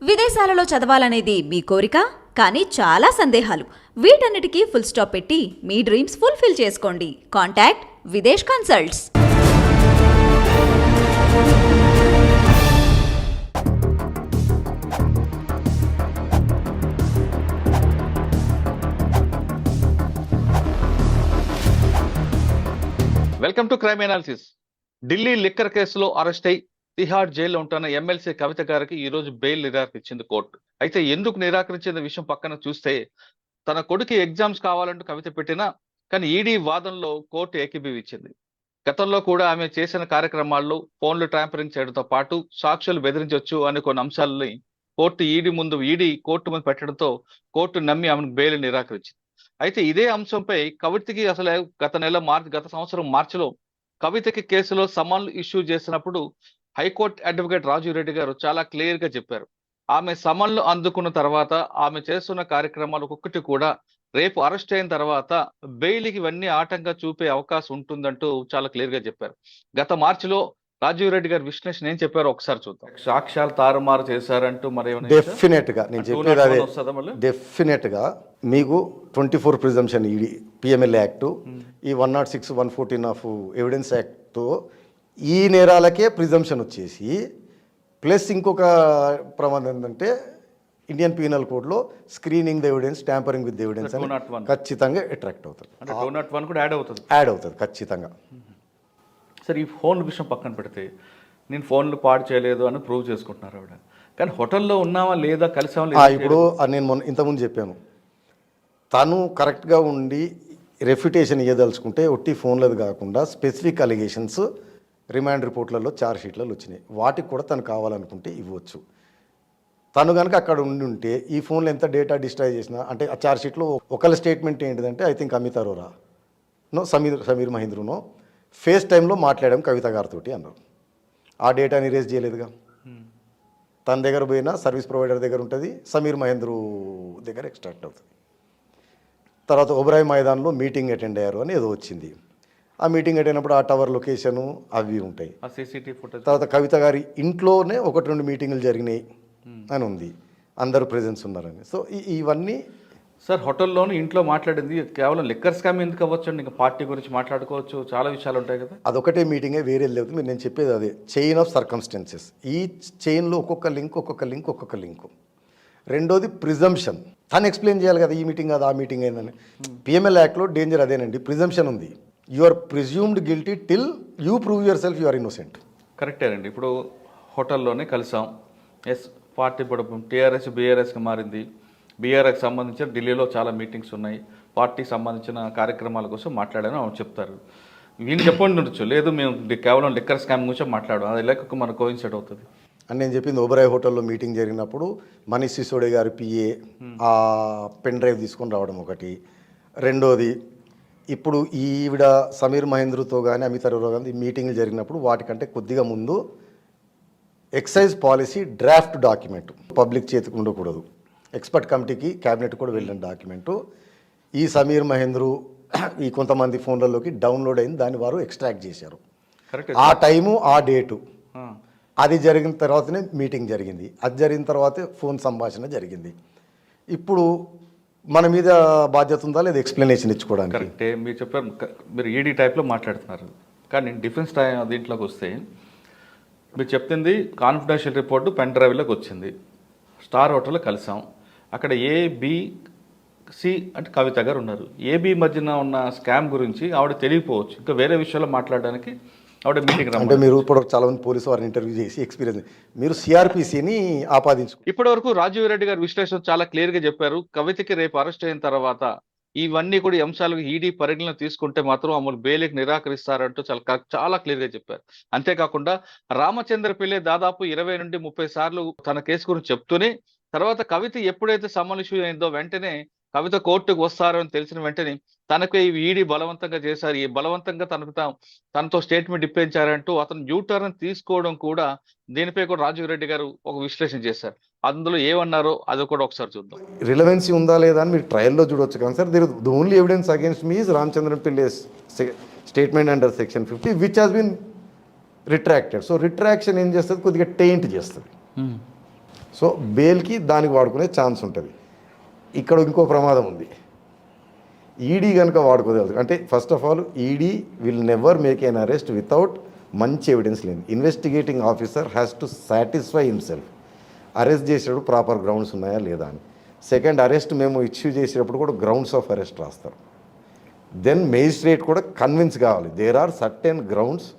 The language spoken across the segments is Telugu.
విదేశాలలో చదవాలనేది మీ కోరిక, కానీ చాలా సందేహాలు. వీటన్నిటికీ ఫుల్ స్టాప్ పెట్టి మీ డ్రీమ్స్ ఫుల్ఫిల్ చేసుకోండి. Contact Videsh consults. Welcome to crime analysis. Delhi liquor కేసులో అరెస్ట్ అయి తిహార్ జైల్లో ఉంటున్న ఎమ్మెల్సీ కవిత గారికి ఈ రోజు బెయిల్ నిరాకరించింది కోర్టు. అయితే ఎందుకు నిరాకరించిన విషయం పక్కన చూస్తే, తన కొడుకు ఎగ్జామ్స్ కావాలంటూ కవిత పెట్టినా కానీ ఈడీ వాదనలో కోర్టు ఏకీభవించింది. గతంలో కూడా ఆమె చేసిన కార్యక్రమాల్లో ఫోన్లు ట్యాంపరింగ్ చేయడంతో పాటు సాక్షులు బెదిరించవచ్చు అనే కొన్ని అంశాలని కోర్టు ముందు పెట్టడంతో కోర్టు నమ్మి ఆమెను బెయిల్ నిరాకరించింది. అయితే ఇదే అంశంపై కవితకి అసలు గత సంవత్సరం మార్చిలో కవితకి కేసులో సమన్లు ఇష్యూ చేసినప్పుడు హైకోర్టు అడ్వకేట్ రాజు రెడ్డి గారు చాలా క్లియర్ గా చెప్పారు. ఆమె సమన్లు అందుకున్న తర్వాత ఆమె చేస్తున్న కార్యక్రమాలు ఒక్కొక్కటి కూడా రేపు అరెస్ట్ అయిన తర్వాత బెయిల్కి ఇవన్నీ ఆటంగా చూపే అవకాశం ఉంటుందంటూ చాలా క్లియర్ గా చెప్పారు. గత మార్చిలో రాజీవ్ రెడ్డి గారి విశ్లేషణ ఏం చెప్పారు ఒకసారి చూద్దాం. సాక్ష్యాలు తారుమారు చేశారంటూ మరి డెఫినెట్ గా నేను చెప్పేది అదే. డెఫినెట్ గా మీకు 24 ప్రిజంప్షన్ పిఎంఎల్ యాక్ట్, ఈ 106, 114 ఆఫ్ ఎవిడెన్స్ యాక్ట్, ఈ నేరాలకే ప్రిజంప్షన్ వచ్చేసి ప్లస్ ఇంకొక ప్రమాదం ఏంటంటే ఇండియన్ పీనల్ కోడ్లో screening the evidence, tampering with evidence అని ఖచ్చితంగా అట్రాక్ట్ అవుతుంది. యాడ్ అవుతుంది ఖచ్చితంగా. సరే, ఈ ఫోన్ విషయం పక్కన పెడితే నేను ఫోన్లు పాడు చేయలేదు అని ప్రూవ్ చేసుకుంటున్నారు ఆవిడ. కానీ హోటల్లో ఉన్నావా లేదా, కలిసామా? ఇప్పుడు నేను ఇంతకుముందు చెప్పాను, తను కరెక్ట్గా ఉండి రెఫ్యుటేషన్ ఇవ్వదలుచుకుంటే ఒట్టి ఫోన్లది కాకుండా స్పెసిఫిక్ అలిగేషన్స్ రిమాండ్ రిపోర్ట్లలో, ఛార్జ్ షీట్లలో వచ్చినాయి. వాటికి కూడా తను కావాలనుకుంటే ఇవ్వచ్చు. తను కనుక అక్కడ ఉండి ఉంటే ఈ ఫోన్లో ఎంత డేటా డిస్ట్రాయ్ చేసినా, అంటే ఆ ఛార్జ్ షీట్లో ఒకళ్ళ స్టేట్మెంట్ ఏంటిదంటే, ఐ థింక్ అమిత్ అరోరా సమీర్ మహేంద్రనో ఫేస్ టైంలో మాట్లాడాం కవిత గారితో అన్నారు. ఆ డేటాని రేజ్ చేయలేదుగా. తన దగ్గర పోయినా సర్వీస్ ప్రొవైడర్ దగ్గర ఉంటుంది, సమీర్ మహేంద్రు దగ్గర ఎక్స్ట్రాక్ట్ అవుతుంది. తర్వాత ఒబరాయ్ మైదాన్లో మీటింగ్ అటెండ్ అయ్యారు అని ఏదో వచ్చింది. ఆ మీటింగ్ అటెండ్ అయినప్పుడు ఆ టవర్ లొకేషను అవి ఉంటాయి. తర్వాత కవిత గారి ఇంట్లోనే 1-2 మీటింగులు జరిగినాయి అని ఉంది, అందరూ ప్రెజెన్స్ ఉన్నారని. సో ఇవన్నీ సార్, హోటల్లోని ఇంట్లో మాట్లాడింది కేవలం లిక్కర్ స్కామ్ ఎందుకు అవ్వచ్చు అండి? ఇంకా పార్టీ గురించి మాట్లాడుకోవచ్చు, చాలా విషయాలు ఉంటాయి కదా. అదొకటే మీటింగే, వేరే లేదు. మీరు నేను చెప్పేది అదే, చైన్ ఆఫ్ సర్కమ్స్టెన్సెస్. ఈ చైన్లో ఒక్కొక్క లింక్. రెండోది ప్రిజంప్షన్. తను ఎక్స్ప్లెయిన్ చేయాలి కదా, ఈ మీటింగ్ కాదు ఆ మీటింగ్ అయిందని. పిఎంఎల్ యాక్ట్లో డేంజర్ అదేనండి, ప్రిజంప్షన్ ఉంది. You are presumed guilty till you prove yourself you are innocent. కరెక్టేనండి. ఇప్పుడు హోటల్లోనే కలిసాం, ఎస్ పార్టీ ఇప్పుడు టీఆర్ఎస్ బీఆర్ఎస్కి మారింది. బీఆర్ఎస్కి సంబంధించిన ఢిల్లీలో చాలా మీటింగ్స్ ఉన్నాయి, పార్టీకి సంబంధించిన కార్యక్రమాల కోసం మాట్లాడాను అని చెప్తారు. వీళ్ళు చెప్పండి ఉండొచ్చు, లేదు మేము కేవలం లిక్కర్ స్కామ్ గురించి మాట్లాడు, అది లేక మన కోయిన్సైడ్ అవుతుంది అని నేను చెప్పింది. ఓబరాయ్ హోటల్లో మీటింగ్ జరిగినప్పుడు మనీష్ సిసోడే గారి పిఏ ఆ పెన్ డ్రైవ్ తీసుకొని రావడం ఒకటి. రెండోది, ఇప్పుడు ఈవిడ సమీర్ మహేంద్రతో కానీ అమిత్ అరోరా కానీ మీటింగ్లు జరిగినప్పుడు వాటికంటే కొద్దిగా ముందు excise policy draft document public చేతికి ఉండకూడదు, ఎక్స్పర్ట్ కమిటీకి క్యాబినెట్ కూడా వెళ్ళిన డాక్యుమెంటు ఈ సమీర్ మహేంద్రు ఈ కొంతమంది ఫోన్లలోకి డౌన్లోడ్ అయింది, దాన్ని వారు ఎక్స్ట్రాక్ట్ చేశారు. ఆ టైము ఆ డేటు అది జరిగిన తర్వాతనే మీటింగ్ జరిగింది. అది జరిగిన తర్వాతే ఫోన్ సంభాషణ జరిగింది. ఇప్పుడు మన మీద బాధ్యత ఉందా లేదా ఎక్స్ప్లెనేషన్ ఇచ్చుకోవడానికి? కరెక్టే, మీరు చెప్పారు. మీరు ఈడీ టైప్లో మాట్లాడుతున్నారు, కానీ డిఫెన్స్ దీంట్లోకి వస్తే మీరు చెప్తుంది కాన్ఫిడెన్షియల్ రిపోర్టు పెన్ డ్రైవ్లోకి వచ్చింది. స్టార్ హోటల్లో కలిసాం, అక్కడ ఏబిసి అంటే కవిత గారు ఉన్నారు. ఏబి మధ్యన ఉన్న స్కామ్ గురించి ఆవిడ తెలియకపోవచ్చు, ఇంకా వేరే విషయాల్లో మాట్లాడడానికి ఆవిడ మీటింగ్ అంటే మీరు ఇప్పుడు చాలా మంది పోలీసు వారిని ఇంటర్వ్యూ చేసి ఎక్స్పీరియన్స్ మీరు సిఆర్పిసిని ఆపాదించు. ఇప్పటి వరకు రాజీవ్ రెడ్డి గారు విశ్లేషణ చాలా క్లియర్ గా చెప్పారు. కవితకి రేపు అరెస్ట్ అయిన తర్వాత ఇవన్నీ కూడా అంశాలకు ఈడీ పరిగణన తీసుకుంటే మాత్రం అమలు బెయిల్కి నిరాకరిస్తారంటూ చాలా క్లియర్ గా చెప్పారు. అంతేకాకుండా రామచంద్ర పిల్లే దాదాపు 20 నుండి 30 సార్లు తన కేసు గురించి చెప్తూనే, తర్వాత కవిత ఎప్పుడైతే సమన్ ఇష్యూ అయిందో వెంటనే కవిత కోర్టుకు వస్తారని తెలిసిన వెంటనే తనకు ఈడీ బలవంతంగా చేశారు, ఈ బలవంతంగా తనతో స్టేట్మెంట్ ఇప్పించారంటూ అతను యూటర్న్ తీసుకోవడం కూడా, దీనిపై కూడా రాజీవ్ రెడ్డి గారు ఒక విశ్లేషణ చేశారు. అందులో ఏమన్నారో అది కూడా ఒకసారి చూద్దాం. రిలవెన్సీ ఉందా లేదా అని మీరు ట్రయల్లో చూడవచ్చు కానీ sir, the only evidence against me is Ramachandran Pillai's statement under section 50 which has been retracted. So retraction ఏం చేస్తుంది, కొద్దిగా టెయింట్ చేస్తుంది. సో బెయిల్కి దానికి వాడుకునే ఛాన్స్ ఉంటుంది. ఇక్కడ ఇంకో ప్రమాదం ఉంది. ఈడీ కనుక వాడుకోగలదు అంటే first of all ED will never make an arrest without మంచి ఎవిడెన్స్ లేదు. Investigating officer has to satisfy himself arrest చేసేటప్పుడు ప్రాపర్ గ్రౌండ్స్ ఉన్నాయా లేదా అని. సెకండ్, అరెస్ట్ మేము ఇష్యూ చేసేటప్పుడు కూడా గ్రౌండ్స్ ఆఫ్ అరెస్ట్ రాస్తారు. దెన్ మేజిస్ట్రేట్ కూడా కన్విన్స్ కావాలి there are certain grounds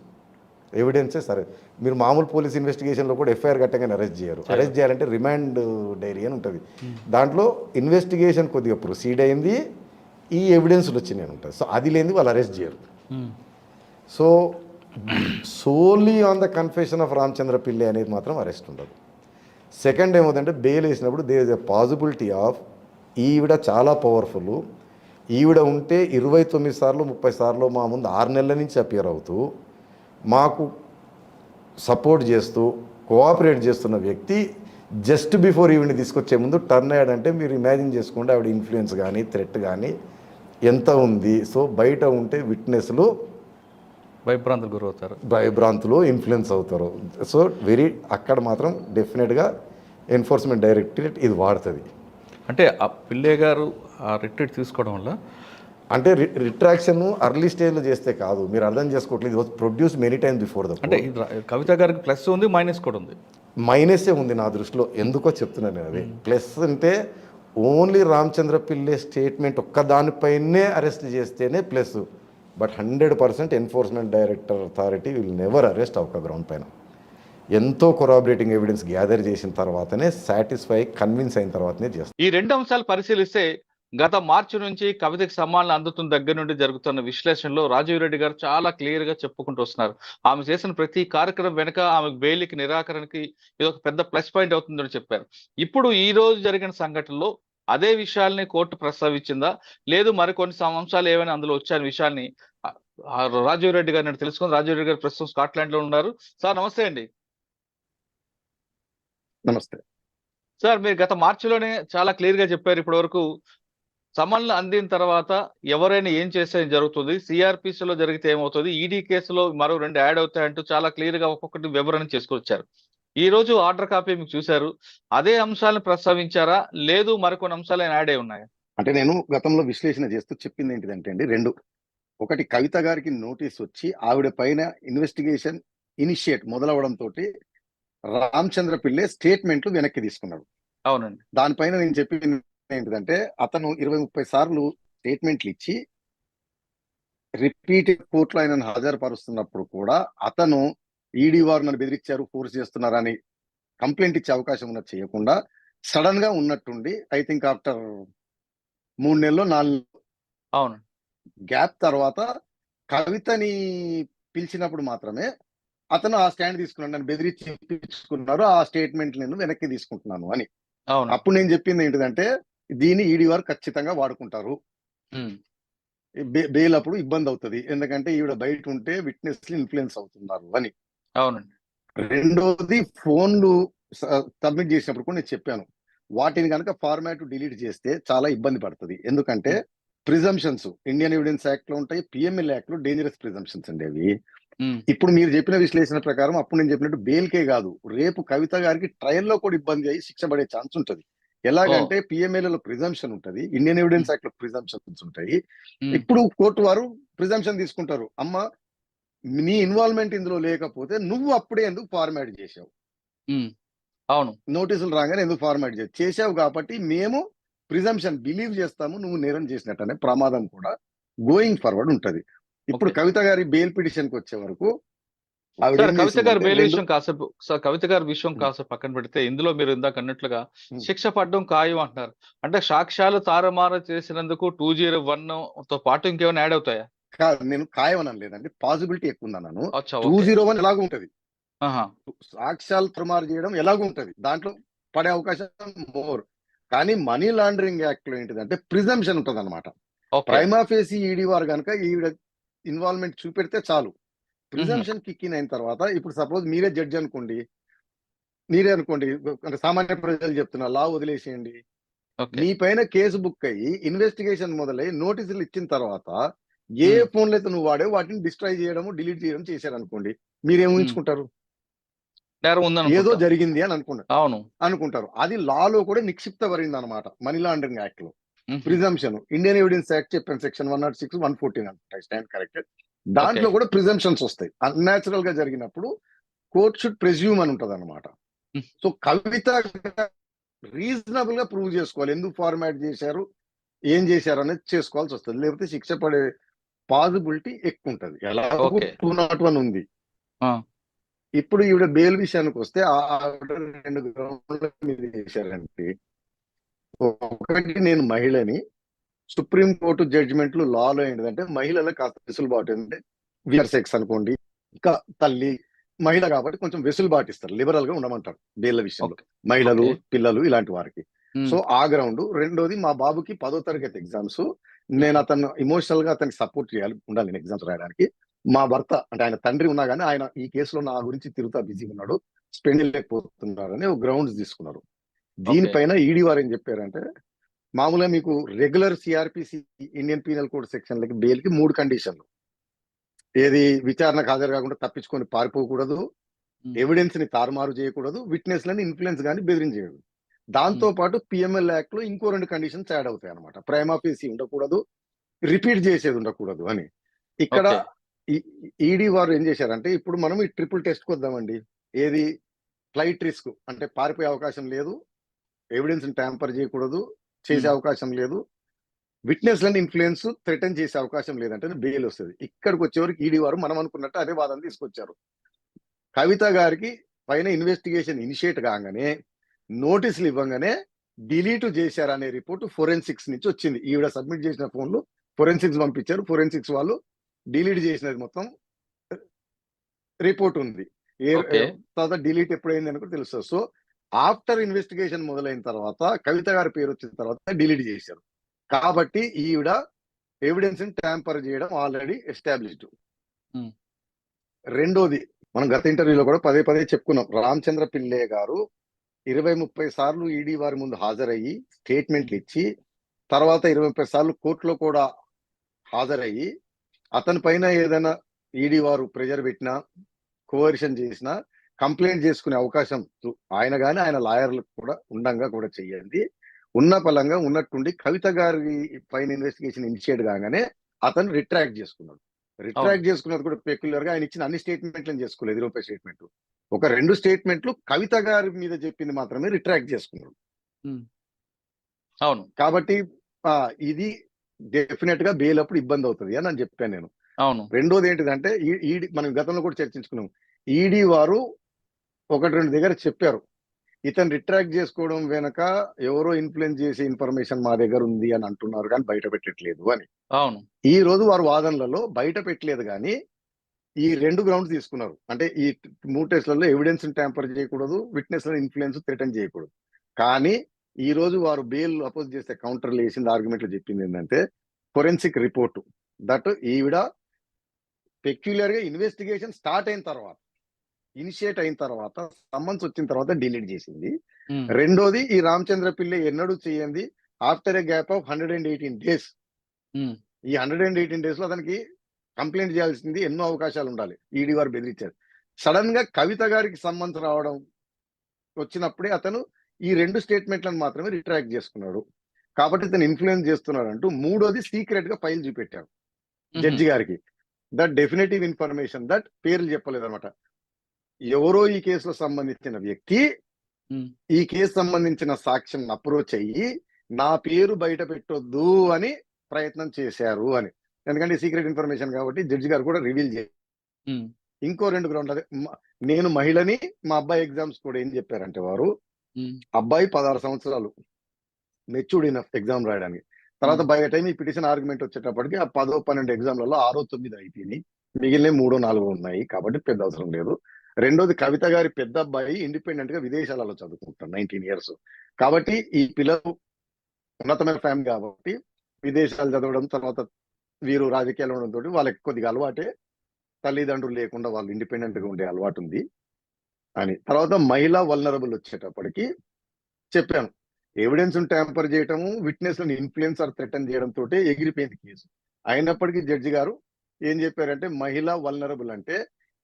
evidences. సరే, మీరు మామూలు పోలీస్ ఇన్వెస్టిగేషన్లో కూడా ఎఫ్ఐఆర్ కట్టగానే అరెస్ట్ చేయరు. అరెస్ట్ చేయాలంటే రిమాండ్ డైరీ అని ఉంటుంది. దాంట్లో ఇన్వెస్టిగేషన్ కొద్దిగా ప్రొసీడ్ అయింది, ఈ ఎవిడెన్స్లు వచ్చినాయి అని ఉంటుంది. సో అది లేనిది వాళ్ళు అరెస్ట్ చేయరు. So solely on the confession of Ramachandra Pillai అనేది మాత్రం అరెస్ట్ ఉండదు. సెకండ్ ఏమవుతుందంటే బెయిల్ వేసినప్పుడు there is a possibility of ఈవిడ చాలా పవర్ఫుల్, ఈవిడ ఉంటే 29 సార్లు 30 సార్లు మా ముందు 6 నెలల నుంచి అపియర్ అవుతూ మాకు సపోర్ట్ చేస్తూ కోఆపరేట్ చేస్తున్న వ్యక్తి జస్ట్ బిఫోర్ ఈవిని తీసుకొచ్చే ముందు టర్న్ అయ్యాడంటే మీరు ఇమాజిన్ చేసుకోండి ఆవిడ ఇన్ఫ్లుయెన్స్ కానీ థ్రెట్ కానీ ఎంత ఉంది. సో బయట ఉంటే విట్నెస్లు భయభ్రాంతులు ఇన్ఫ్లుయెన్స్ అవుతారు. సో అక్కడ మాత్రం డెఫినెట్గా ఎన్ఫోర్స్మెంట్ డైరెక్టరేట్ ఇది వాడుతుంది. అంటే ఆ పిల్లయ్య గారు ఆ రిట్రీట్ తీసుకోవడం వల్ల అంటే రిట్రాక్షన్ అర్లీ స్టేజ్లో చేస్తే కాదు, మీరు అర్థం చేసుకోవట్లేదు. Was produce many times before the. అంటే కవిత గారికి ప్లస్ ఉంది, మైనస్ కూడా ఉంది. మైనసే ఉంది నా దృష్టిలో. ఎందుకో చెప్తున్నాను నేను అది. ప్లస్ అంటే ఓన్లీ రామచంద్ర పిల్లై స్టేట్మెంట్ ఒక్కదానిపైనే అరెస్ట్ చేస్తేనే plus. But 100% enforcement director authority will never arrest ఒక గ్రౌండ్ పైన. ఎంతో కొరాబరేటింగ్ ఎవిడెన్స్ గ్యాదర్ చేసిన తర్వాతనే సాటిస్ఫై కన్విన్స్ అయిన తర్వాతనే చేస్తారు. ఈ 2 అంశాలు పరిశీలిస్తే గత మార్చి నుంచి కవితకి సమ్మానాలు అందుతున్న దగ్గర నుండి జరుగుతున్న విశ్లేషణలో రాజీవ్ రెడ్డి గారు చాలా క్లియర్ గా చెప్పుకుంటూ వస్తున్నారు. ఆమె చేసిన ప్రతి కార్యక్రమం వెనుక ఆమె బెయిల్కి నిరాకరణకి ఇది ఒక పెద్ద ప్లస్ పాయింట్ అవుతుందని చెప్పారు. ఇప్పుడు ఈ రోజు జరిగిన సంఘటనలో అదే విషయాల్ని కోర్టు ప్రస్తావించిందా, లేదు మరికొన్ని అంశాలు ఏమైనా అందులో వచ్చాయని విషయాన్ని రాజీవ్ రెడ్డి గారిని తెలుసుకుని, రాజీవ్ రెడ్డి గారు ప్రస్తుతం స్కాట్లాండ్ లో ఉన్నారు. సార్ నమస్తే అండి. నమస్తే సార్, మీరు గత మార్చిలోనే చాలా క్లియర్ గా చెప్పారు ఇప్పటి వరకు సమన్లు అందిన తర్వాత ఎవరైనా ఏం చేస్తే జరుగుతుంది, సిఆర్పిసిలో జరిగితే ఏమవుతుంది, ఈడీ కేసులో మరో 2 యాడ్ అవుతాయంటూ చాలా క్లియర్ గా ఒక్కొక్కటి వివరణ చేసుకొచ్చారు. ఈ రోజు ఆర్డర్ కాపీ మీకు చూశారు, అదే అంశాలను ప్రస్తావించారా, లేదు మరికొన్ని అంశాలు యాడ్ అయి ఉన్నాయా? అంటే నేను గతంలో విశ్లేషణ చేస్తూ చెప్పింది ఏంటిదంటే అండి, 2. ఒకటి, కవిత గారికి నోటీస్ వచ్చి ఆవిడ పైన ఇన్వెస్టిగేషన్ ఇనిషియేట్ మొదలవడంతో రామచంద్ర పిల్లై స్టేట్మెంట్లు వెనక్కి తీసుకున్నాడు. అవునండి. దానిపైన నేను చెప్పింది ఏంటిదంటే అతను 20-30 సార్లు స్టేట్మెంట్లు ఇచ్చి రిపీటెడ్ కోర్టులో ఆయనను హాజరుపరుస్తున్నప్పుడు కూడా అతను ఈడీ వారు నన్ను బెదిరించారు, ఫోర్స్ చేస్తున్నారని కంప్లైంట్ ఇచ్చే అవకాశం ఉన్నది చేయకుండా సడన్ గా ఉన్నట్టుండి ఐ థింక్ ఆఫ్టర్ 3 నెలలు 4 అవును గ్యాప్ తర్వాత కవితని పిలిచినప్పుడు మాత్రమే అతను ఆ స్టాండ్ తీసుకున్నాడు. నన్ను బెదిరించి ఇప్పించుకున్నారు, ఆ స్టేట్మెంట్ నేను వెనక్కి తీసుకుంటున్నాను అని. అవును. అప్పుడు నేను చెప్పింది ఏంటిదంటే దీన్ని ఈడీ వారు ఖచ్చితంగా వాడుకుంటారు, బెయిల్ అప్పుడు ఇబ్బంది అవుతుంది, ఎందుకంటే ఈవిడ బయట ఉంటే విట్నెస్ ఇన్ఫ్లుయెన్స్ అవుతున్నారు అని. అవునండి. రెండోది, ఫోన్లు సబ్మిట్ చేసినప్పుడు కూడా నేను చెప్పాను, వాటిని కనుక ఫార్మాట్ డిలీట్ చేస్తే చాలా ఇబ్బంది పడుతుంది. ఎందుకంటే ప్రిజంప్షన్స్ ఇండియన్ ఎవిడెన్స్ యాక్ట్ లో ఉంటాయి, పిఎంఎల్ యాక్ట్ లో డేంజరస్ ప్రిజంప్షన్స్ అండి అవి. ఇప్పుడు మీరు చెప్పిన విశ్లేషణ ప్రకారం అప్పుడు నేను చెప్పినట్టు బెయిల్కే కాదు, రేపు కవిత గారికి ట్రయల్లో కూడా ఇబ్బంది అయ్యి శిక్ష పడే ఛాన్స్ ఉంటుంది. ఎలాగంటే పిఎంఎల్ లో ప్రిజంప్షన్ ఉంటుంది, ఇండియన్ ఎవిడెన్స్ యాక్ట్ లో ప్రిజంప్షన్స్ ఉంటాయి. ఇప్పుడు కోర్టు వారు ప్రిజంప్షన్ తీసుకుంటారు, అమ్మ నీ ఇన్వాల్వ్మెంట్ ఇందులో లేకపోతే నువ్వు అప్పుడే ఎందుకు ఫార్మాట్ చేసావు, అవును నోటీసులు రాగానే ఎందుకు ఫార్మాట్ చేసావు కాబట్టి మేము ప్రిజంప్షన్ బిలీవ్ చేస్తాము నువ్వు నేరం చేసినట్టు అనే ప్రమాదం కూడా గోయింగ్ ఫార్వర్డ్ ఉంటది. ఇప్పుడు కవిత గారి బెయిల్ పిటిషన్ కి వచ్చే వరకు కవిత గారి బెయిల్ విషయం కాసేపు కవిత గారి విషయం కాసేపు పక్కన పెడితే ఇందులో మీరు ఇందాక అన్నట్లుగా శిక్ష పడడం ఖాయం అంటున్నారు. అంటే సాక్ష్యాలు తారుమారు చేసినందుకు 201 తో పాటు ఇంకేమైనా యాడ్ అవుతాయా? నేను ఖాయం అని లేదండి, పాసిబిలిటీ ఎక్కువ ఉందన్నాను. 201 ఎలాగూ ఉంటది, సాక్ష్యాలు తారుమారు చేయడం ఎలాగూ ఉంటది, దాంట్లో పడే అవకాశం మోర్. కానీ మనీ లాండరింగ్ యాక్ట్ లో ఏంటిదంటే ప్రిజంప్షన్ ఉంటది అనమాట. ప్రైమా ఫేసి ఈడీ వారు కనుక ఈవిడ ఇన్వాల్వ్మెంట్ చూపెడితే చాలు, ప్రిజంప్షన్ కిక్ ఇన్ అయిన తర్వాత, ఇప్పుడు సపోజ్ మీరే జడ్జి అనుకోండి, అంటే సామాన్య ప్రజలు చెప్తున్నా, లా వదిలేసేయండి, మీ పైన కేసు బుక్ అయ్యి ఇన్వెస్టిగేషన్ మొదలై నోటీసులు ఇచ్చిన తర్వాత ఏ ఫోన్లు అయితే నువ్వు వాడే వాటిని డిస్ట్రాయ్ చేయడము డిలీట్ చేయడం చేశారనుకోండి, మీరేం ఊహించుకుంటారు? నేరం ఉందని ఏదో అనుకుంటా. జరిగింది అని అవును. అనుకుంటారు. అది లాలో కూడా నిక్షిప్తపడింది అనమాట. మనీ లాండరింగ్ యాక్ట్ లో హుహు. ప్రిజంప్షన్, ఇండియన్ ఎవిడెన్స్ యాక్ట్ చెప్పాను, సెక్షన్ 106, 114 అనుకుంటా, స్టాండ్ కరెక్టెడ్. దాంట్లో ఓకే. కూడా ప్రిజంప్షన్స్ వస్తాయి. అన్యాచురల్ గా జరిగినప్పుడు కోర్ట్ షుడ్ ప్రెజ్యూమ్ అని ఉంటది అనమాట. హ్మ్. సో కవిత రీజనబుల్ గా ప్రూవ్ చేసుకోవాలి, ఎందుకు ఫార్మాట్ చేశారు, ఏం చేశారు అనేది చేసుకోవాల్సి వస్తుంది. లేకపోతే శిక్ష పడే పాసిబిలిటీ ఎక్కువ ఉంటది. ఎలాగో ఓకే. 201 ఉంది. ఆ! ఇప్పుడు ఈవిడ బెయిల్ విషయానికి వస్తే ఆవిడ 2 గ్రౌండ్ల మీద చేశారండి. ఒకటి, నేను మహిళని, సుప్రీం కోర్టు జడ్జిమెంట్లు లాలో ఏంటిదంటే మహిళలకు కాస్త వెసులుబాటు ఏంటంటే విఆర్ సెక్స్ అనుకోండి, ఇంకా తల్లి, మహిళ కాబట్టి కొంచెం వెసులుబాటు ఇస్తారు, లిబరల్ గా ఉండమంటారు బెయిల్ విషయంలో, ఓకే. మహిళలు, ఓకే. పిల్లలు ఇలాంటి వారికి. హ్మ్. సో ఆ గ్రౌండ్. రెండోది, మా బాబుకి 10వ తరగతి ఎగ్జామ్స్, నేను అతను ఇమోషనల్ గా అతనికి సపోర్ట్ చేయాలి, ఉండాలి నేను ఎగ్జామ్స్ రాయడానికి. మా భర్త అంటే ఆయన తండ్రి ఉన్నా కానీ ఆయన ఈ కేసులో నా గురించి తిరుగుతా బిజీగా ఉన్నాడు, స్పెండ్ లేకపోతున్నారు అని ఒక గ్రౌండ్స్ తీసుకున్నారు. ఓకే. దీనిపైన ఈడీ వారు ఏం చెప్పారంటే, మామూలుగా మీకు regular CrPC Indian penal code సెక్షన్లకి బెయిల్ కి 3 కండిషన్లు. ఏది, విచారణకు హాజరు కాకుండా తప్పించుకొని పారిపోకూడదు, హ్మ్. ఎవిడెన్స్ ని తారుమారు చేయకూడదు, విట్నెస్ లని ఇన్ఫ్లుయెన్స్ కానీ బెదిరించకూడదు. దాంతో హ్మ్. పాటు పిఎంఎల్ యాక్ట్ లో ఇంకో 2 కండిషన్స్ యాడ్ అవుతాయి అనమాట. ప్రైమా ఫేసి ఉండకూడదు, రిపీట్ చేసేది ఉండకూడదు అని. ఇక్కడ ఓకే. ఈడీ వారు ఏం చేశారంటే, ఇప్పుడు మనం ఈ ట్రిపుల్ టెస్ట్ కు వద్దామండి. ఏది, ఫ్లైట్ రిస్క్ అంటే పారిపోయే అవకాశం లేదు, ఎవిడెన్స్ ని ట్యాంపర్ చేయకూడదు, చేసే హ్మ్. అవకాశం లేదు, విట్నెస్ లని ఇన్ఫ్లుయెన్స్ థ్రెటన్ చేసే అవకాశం లేదంటే బెయిల్ వస్తుంది. ఇక్కడికి వచ్చేవరకు ఈడీ వారు మనం అనుకున్నట్టు అదే వాదన తీసుకొచ్చారు. కవిత గారికి పైన ఇన్వెస్టిగేషన్ ఇనిషియేట్ కాగానే, నోటీసులు ఇవ్వగానే డిలీట్ చేశారనే రిపోర్ట్ ఫోరెన్సిక్స్ నుంచి వచ్చింది. ఈవిడ సబ్మిట్ చేసిన ఫోన్లు ఫోరెన్సిక్స్ పంపించారు. ఫోరెన్సిక్స్ వాళ్ళు డిలీట్ చేసినది మొత్తం రిపోర్ట్ ఉంది. ఓకే. తర్వాత డిలీట్ ఎప్పుడైంది అని కూడా తెలుస్తుంది. సో ఆఫ్టర్ ఇన్వెస్టిగేషన్ మొదలైన తర్వాత, కవిత గారి పేరు వచ్చిన తర్వాత డిలీట్ చేశారు. కాబట్టి ఈవిడ ఎవిడెన్స్ ని ట్యాంపర్ చేయడం ఆల్రెడీ ఎస్టాబ్లిష్డ్. హ్మ్. రెండోది, మనం గత ఇంటర్వ్యూలో కూడా పదే పదే చెప్పుకున్నాం, రామచంద్ర పిల్లే గారు 20-30 సార్లు ఈడీ వారి ముందు హాజరయ్యి స్టేట్మెంట్లు ఇచ్చి, తర్వాత 20-30 సార్లు కోర్టులో కూడా హాజరయ్యి, అతని పైన ఏదైనా ఈడీ వారు ప్రెజర్ పెట్టినా, కోవర్షన్ చేసినా కంప్లైంట్ చేసుకునే అవకాశం ఆయన గాని ఆయన లాయర్లకు కూడా ఉండంగా కూడా చెయ్యండి. ఉన్న పలంగా ఉన్నట్టుండి కవిత గారి పైన ఇన్వెస్టిగేషన్ ఇనిషియేట్ కాగానే అతను రిట్రాక్ట్ చేసుకున్నాడు. అవును. రిట్రాక్ట్ చేసుకున్నది కూడా పెక్యులర్ గా ఆయన ఇచ్చిన అన్ని స్టేట్మెంట్లను చేసుకోలేదు. 20 స్టేట్మెంట్లు, ఒక 2 స్టేట్మెంట్లు కవిత గారి మీద చెప్పింది మాత్రమే రిట్రాక్ట్ చేసుకున్నాడు. హ్మ్. అవును. కాబట్టి ఇది డెఫినెట్ గా బెయిల్ అప్పుడు ఇబ్బంది అవుతుంది అని చెప్పాను నేను. అవును. రెండోది ఏంటిదంటే, ఈడీ మనం గతంలో కూడా చర్చించుకున్నాం, ఈడీ వారు 1-2 దగ్గర చెప్పారు, ఇతను రిట్రాక్ట్ చేసుకోవడం వెనక ఎవరో ఇన్ఫ్లుయెన్స్ చేసే ఇన్ఫర్మేషన్ మా దగ్గర ఉంది అని అంటున్నారు కానీ బయట పెట్టట్లేదు అని. అవును. ఈ రోజు వారు వాదనలలో బయట పెట్టలేదు కానీ ఈ 2 గ్రౌండ్స్ తీసుకున్నారు. అంటే ఈ 3 టెస్ట్లలో ఎవిడెన్స్ ట్యాంపర్ చేయకూడదు, విట్నెస్ ఇన్ఫ్లుయెన్స్ థ్రెటన్ చేయకూడదు. కానీ ఈ రోజు వారు బెయిల్ అపోజ్ చేస్తే కౌంటర్లు వేసింది, ఆర్గ్యుమెంట్లు చెప్పింది ఏంటంటే, ఫోరెన్సిక్ రిపోర్ట్ దట్ ఈవిడ పెక్యులర్ గా ఇన్వెస్టిగేషన్ స్టార్ట్ అయిన తర్వాత, ఇనిషియేట్ అయిన తర్వాత, సమ్మన్స్ వచ్చిన తర్వాత డిలీట్ చేసింది. హ్మ్. రెండోది, ఈ రామచంద్ర పిల్లై ఎన్నడూ చేయండి after A gap of 118 days. హ్మ్. ఈ 118 డేస్ లో అతనికి కంప్లైంట్ చేయాల్సింది ఎన్నో అవకాశాలు ఉండాలి, ఈడీ వారు బెదిరించారు. సడన్ గా కవిత గారికి సంబంధం రావడం వచ్చినప్పుడే అతను ఈ 2 స్టేట్మెంట్లను మాత్రమే రిట్రాక్ట్ చేసుకున్నాడు. కాబట్టి ఇతను ఇన్ఫ్లుయెన్స్ చేస్తున్నాడు అంటూ మూడోది సీక్రెట్ గా ఫైల్ చూపెట్టాడు హుహు. జడ్జి గారికి. దట్ డెఫినేటివ్ ఇన్ఫర్మేషన్, దట్ పేర్లు చెప్పలేదు అనమాట, ఎవరో ఈ కేసులో సంబంధించిన వ్యక్తి హ్మ్. ఈ కేసు సంబంధించిన సాక్ష్యం అప్రోచ్ అయ్యి నా పేరు బయట పెట్టొద్దు అని ప్రయత్నం చేశారు అని. ఎందుకంటే సీక్రెట్ ఇన్ఫర్మేషన్ కాబట్టి జడ్జి గారు కూడా రివీల్ చేశారు. హ్మ్. ఇంకో 2 గ్రౌండ్, అదే నేను మహిళని, మా అబ్బాయి ఎగ్జామ్స్ కూడా ఏం చెప్పారంటే వారు, హ్మ్. అబ్బాయి 16 సంవత్సరాలు మెచ్యూర్డ్ ఇనఫ్ ఎగ్జామ్ రాయడానికి. తర్వాత హ్మ్. బై టైం ఈ పిటిషన్ ఆర్గ్యుమెంట్ వచ్చేటప్పటికి ఆ 10, 12 ఎగ్జామ్లలో 6, 9 అయిపోయినాయి, మిగిలిన 3, 4 ఉన్నాయి కాబట్టి పెద్ద అవసరం లేదు. రెండోది, కవిత గారి పెద్ద అబ్బాయి ఇండిపెండెంట్ గా విదేశాలలో చదువుకుంటారు, 19 ఇయర్స్. కాబట్టి ఈ పిల్లలు ఉన్నతమైన ఫ్యామిలీ కాబట్టి విదేశాలు చదవడం, తర్వాత వీరు రాజకీయాలు ఉండడంతో వాళ్ళకి కొద్దిగా అలవాటే, తల్లిదండ్రులు లేకుండా వాళ్ళు ఇండిపెండెంట్ గా ఉండే అలవాటు ఉంది అని. తర్వాత మహిళా వల్నరబుల్ వచ్చేటప్పటికి చెప్పాను, ఎవిడెన్స్ ట్యాంపర్ చేయటము, విట్నెస్ ఇన్ఫ్లుయెన్స్ ఆర్ థ్రెటన్ చేయడం తోటే ఎగిరిపోయింది కేసు. అయినప్పటికీ జడ్జి గారు ఏం చెప్పారంటే, మహిళా వల్నరబుల్ అంటే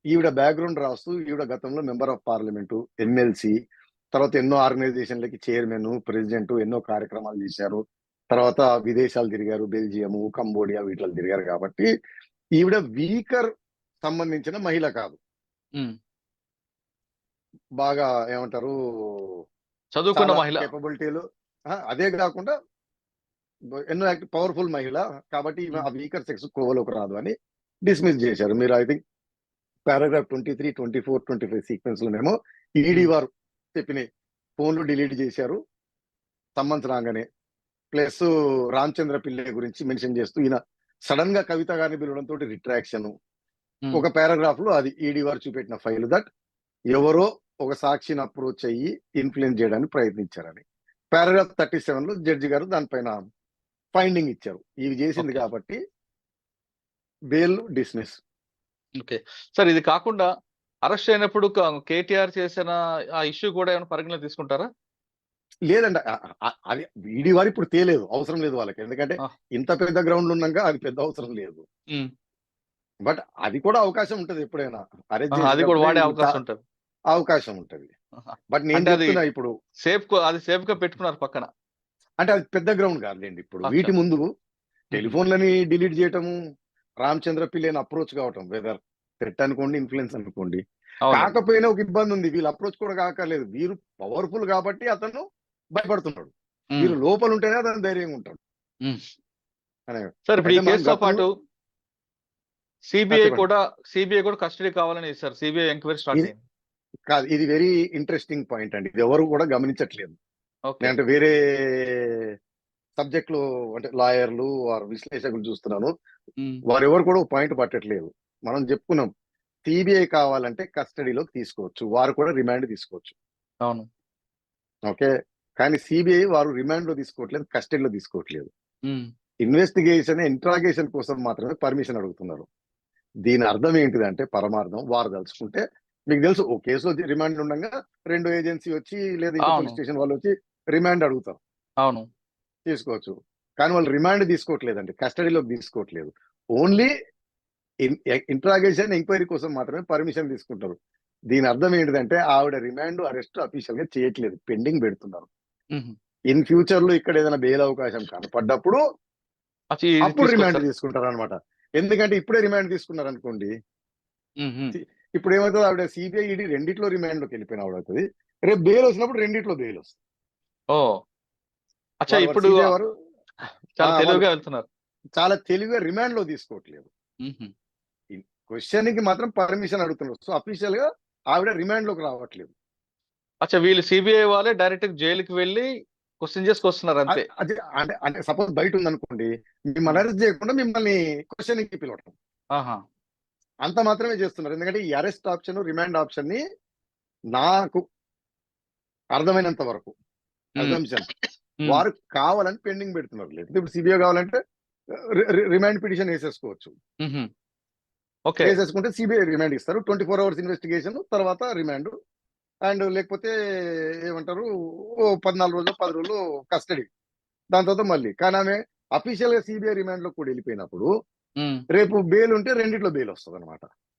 ఈవిడ బ్యాక్గ్రౌండ్ రాస్తూ ఈవిడ గతంలో మెంబర్ ఆఫ్ పార్లమెంటు, ఎమ్మెల్సీ, తర్వాత ఎన్నో ఆర్గనైజేషన్లకి చైర్మన్, ప్రెసిడెంట్, ఎన్నో కార్యక్రమాలు చేశారు. తర్వాత విదేశాలు తిరిగారు, బెల్జియము, కంబోడియా వీటిలో తిరిగారు కాబట్టి ఈవిడ వీకర్ సంబంధించిన మహిళ కాదు. ఉమ్. బాగా ఏమంటారు, చదువుకున్న చాలా మహిళ. కేపబిలిటీలు, అదే కాకుండా ఎన్నో పవర్ఫుల్ మహిళ కాబట్టి ఈమె ఆ వీకర్ సెక్స్ కోవలోకి రాదు అని డిస్మిస్ చేశారు. మీరు ఐ థింక్ పారాగ్రాఫ్ 23, 24, 25 సీక్వెన్స్ లోనేమో ఈడీ వారు చెప్పిన ఫోన్లు డిలీట్ చేశారు సమ్మన్స్ రాగానే. ప్లస్ రామచంద్ర పిల్లై గురించి మెన్షన్ చేస్తూ ఈయన సడన్ గా కవిత గారిని పిలవడంతో రిట్రాక్షన్ ఉమ్. ఒక పారాగ్రాఫ్ లో అది ఈడీ వారు చూపెట్టిన ఫైల్ దట్ ఎవరో ఒక సాక్షిని అప్రోచ్ అయ్యి ఇన్ఫ్లుయెన్స్ చేయడానికి ప్రయత్నించారని. పారాగ్రాఫ్ 37 లో జడ్జి గారు దానిపైన ఫైండింగ్ ఇచ్చారు. ఇవి చేసింది Okay. కాబట్టి బెయిల్ డిస్మిస్. ఓకే సార్, ఇది కాకుండా అరెస్ట్ అయినప్పుడు కేటీఆర్ చేసిన ఆ ఇష్యూ కూడా ఏమైనా పరిగణలో తీసుకుంటారా? లేదండి, అది ఈడీ వారు ఇప్పుడు తేలేదు, అవసరం లేదు వాళ్ళకి, ఎందుకంటే ఆ. ఇంత పెద్ద గ్రౌండ్ ఉన్నాక అది పెద్ద అవసరం లేదు. ఉమ్. బట్ అది కూడా అవకాశం ఉంటది ఎప్పుడైనా అరెస్ట్ అది కూడా వాడే అవకాశం ఉంటది. అవకాశం ఉంటది. ఆహా. బట్ నేను అంటే అది చెప్తున్నా ఇప్పుడు, అది సేఫ్ గా పెట్టుకున్నారు పక్కన. అంటే అది పెద్ద గ్రౌండ్ కాదులేండి. ఇప్పుడు అచ్చా. వీటి ముందు టెలిఫోన్లని డిలీట్ చేయటము, రామచంద్ర పిల్లని అప్రోచ్ కావటం, వెదర్ థ్రెట్ అనుకోండి, ఇన్ఫ్లుయెన్స్ అనుకోండి, అవును. కాకపోయినా ఒక ఇబ్బంది ఉంది. వీళ్ళు అప్రోచ్ కూడా కాకర్లేదు, వీరు పవర్ఫుల్ కాబట్టి అతను భయపడుతున్నాడు. ఉమ్. వీరు లోపల ఉంటేనే అతను ధైర్యంగా ఉంటాడు ఉమ్. అనే. సార్ ఇప్పుడు ఈ అయితే మనం కేసుతో పాటు సిబిఐ చెప్పండి. కూడా కస్టడీ కావాలని సార్ సిబిఐ ఎంక్వైరీ స్టార్ట్ ఇది- అయింది. కాదు, ఇది వెరీ ఇంట్రెస్టింగ్ పాయింట్ అండి. ఇది ఎవరు కూడా గమనించట్లేదు. ఓకే. నేను అంటే వేరే సబ్జెక్టులు, అంటే లాయర్లు వారు విశ్లేషకులు చూస్తున్నాను, ఉమ్. వారు ఎవరు కూడా పాయింట్ పట్టట్లేదు. మనం చెప్పుకున్నాం, సిబిఐ కావాలంటే కస్టడీలోకి తీసుకోవచ్చు, వారు కూడా రిమాండ్ తీసుకోవచ్చు. అవును. ఓకే, కానీ సిబిఐ వారు రిమాండ్ లో తీసుకోవట్లేదు, కస్టడీలో తీసుకోవట్లేదు. ఉమ్. ఇన్వెస్టిగేషన్, ఇంట్రాగేషన్ కోసం మాత్రమే పర్మిషన్ అడుగుతున్నారు. దీని అర్థం ఏంటిదంటే, పరమార్థం వారు తలుచుకుంటే, మీకు తెలుసు ఓ కేసులో రిమాండ్ ఉండగా రెండో ఏజెన్సీ వచ్చి లేదా ఇంకో అవును. పోలీస్ స్టేషన్ వాళ్ళు వచ్చి రిమాండ్ అడుగుతారు, అవును. తీసుకోవచ్చు. కానీ వాళ్ళు రిమాండ్ తీసుకోవట్లేదండి, కస్టడీలోకి తీసుకోవట్లేదు. ఓన్లీ ఇంట్రాగేషన్, ఎంక్వైరీ కోసం మాత్రమే పర్మిషన్ తీసుకుంటారు. దీని అర్థం ఏంటిదంటే, ఆవిడ రిమాండ్, అరెస్ట్ అఫీషియల్ గా చేయట్లేదు, పెండింగ్ పెడుతున్నారు. ఉమ్. ఇన్ ఫ్యూచర్ లో ఇక్కడ ఏదైనా బెయిల్ అవకాశం కనపడ్డప్పుడు అచ్చా, ఇది అప్పుడు రిమాండ్ తీసుకొస్తారు. తీసుకుంటారు అనమాట. ఎందుకంటే ఇప్పుడే రిమాండ్ తీసుకున్నారు అనుకోండి, ఉమ్. ఉమ్. ఇప్పుడు ఏమవుతుంది, ఆవిడ సిబిఐ ఈడీ రెండిట్లో రిమాండ్ లోకి వెళ్ళిపోయిన ఆవిడ అవుతుంది. రేపు బెయిల్ వచ్చినప్పుడు రెండిట్లో బెయిల్ వస్తుంది. ఓ అచ్చా, ఇప్పుడు CBI వారు చాలా వాళ్ళు తెలివిగా వెళ్తున్నారు. చాలా తెలివిగా రిమాండ్ లో తీసుకోవట్లేదు, ఉమ్. క్వశ్చన్ కి మాత్రం పర్మిషన్ అడుగుతున్నారు. సో అఫీషియల్ గా ఆవిడ రిమాండ్ లోకి రావట్లేదు. అచ్చా, వీళ్ళు సిబిఐ వాళ్ళే డైరెక్ట్ జైలుకి వెళ్ళి క్వశ్చన్ చేసుకొస్తున్నారు అంతే. అది అంటే అంటే సపోజ్ బయట ఉందనుకోండి, మిమ్మల్ని అరెస్ట్ చేయకుండా మిమ్మల్ని క్వశ్చన్ కి పిలవటం, ఆహా. అంత మాత్రమే చేస్తున్నారు. ఎందుకంటే ఈ అరెస్ట్ ఆప్షన్, రిమాండ్ ఆప్షన్ ని నాకు అర్థమైనంత వరకు అజంప్షన్ ఉమ్. వారు కావాలని పెండింగ్ పెడుతున్నారు. లేకపోతే ఇప్పుడు సిబిఐ కావాలంటే రిమాండ్ పిటిషన్ వేసేసుకోవచ్చు, ఉమ్. ఓకే. వేసేసుకుంటే సిబిఐ రిమాండ్ ఇస్తారు, 24 hours ఇన్వెస్టిగేషన్ తర్వాత రిమాండ్, అండ్ లేకపోతే ఏమంటారు, ఓ 14 రోజులు 10 రోజులు కస్టడీ, దాని తర్వాత మళ్ళీ. కానీ ఆమె అఫీషియల్ గా సిబిఐ రిమాండ్ లో కూడా వెళ్ళిపోయినప్పుడు ఉమ్. రేపు బెయిల్ ఉంటే రెండిట్లో బెయిల్ వస్తుంది అనమాట.